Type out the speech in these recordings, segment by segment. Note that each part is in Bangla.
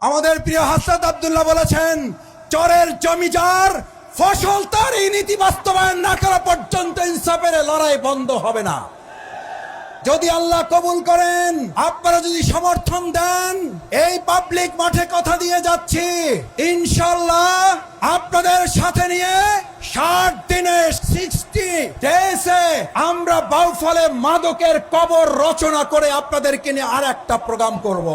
আমাদের প্রিয় হাসনাত আব্দুল্লাহ বলেছেন, চরের জমিদার ফসল তার এই নীতি বাস্তবায়ন না করা পর্যন্ত ইনসাফের লড়াই বন্ধ হবে না। যদি আল্লাহ কবুল করেন, আপনারা যদি সমর্থন দেন, এই পাবলিক মাঠে কথা দিয়ে যাচ্ছি, ইনশাআল্লাহ আপনাদের সাথে নিয়ে 60 দিনে 60 ডেজে আমরা বাউফলে মাদকের কবর রচনা করে আপনাদেরকে নিয়ে আর একটা প্রোগ্রাম করব।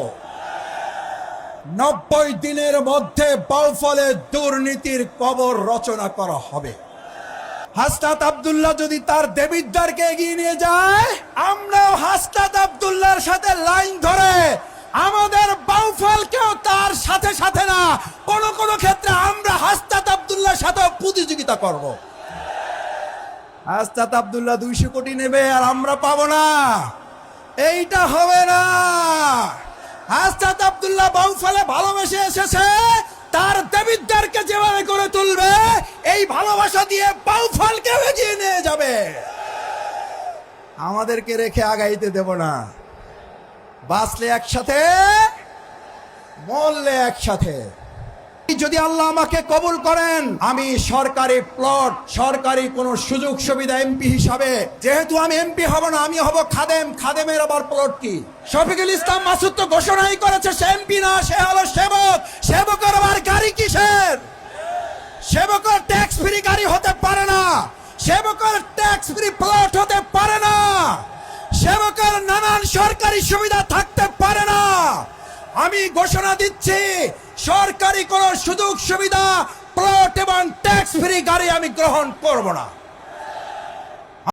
90 দিনের মধ্যে বাউফলে দুর্নীতির কবর রচনা করা হবে। হাসনাত আব্দুল্লাহ যদি তার দেবিদ্বারকে এগিয়ে নিয়ে যায়, আমরাও হাসনাত আব্দুল্লাহর সাথে লাইন ধরে আমাদের বাউফলকেও তার সাথে সাথে না, কোন কোন ক্ষেত্রে আমরা হাসনাত আব্দুল্লাহর সাথে প্রতিযোগিতা করব। হাসনাত আব্দুল্লাহ 200 কোটি নেবে আর আমরা পাবো না, এইটা হবে না। হাসনাত আব্দুল্লাহ বাউফলে ভালোবেসে এসেছে, তার দেবিদ্বারকে যেভাবে করে তুলবে, এই ভালোবাসা দিয়ে বাউফলকে এগিয়ে নিয়ে যাবে। আমাদেরকে রেখে আগাইতে দেব না। বাঁচলে একসাথে, মরলে একসাথে। যদি আল্লাহ আমাকে কবুল করেন, আমি সরকারি প্লট, সরকারি কোন সুযোগ সুবিধা এমপি হিসাবে, যেহেতু আমি এমপি হব না, আমি হব খাদেম। খাদেমের আবার প্লট কি? শফিকুল ইসলাম মাসুদ তো ঘোষণাই করেছে সে এমপি না, সে হলো সেবক। সেবকের আবার গাড়ি কিসের? সেবকের ট্যাক্স ফ্রি গাড়ি হতে পারে না, সেবকের ট্যাক্স ফ্রি প্লট হতে পারে না, সেবকের নানান সরকারি সুবিধা থাকতে পারে না। আমি ঘোষণা দিচ্ছি, সরকারি কোন সুযোগ সুবিধা, প্লট এবং ট্যাক্স ফ্রি গাড়ি আমি গ্রহণ করব না।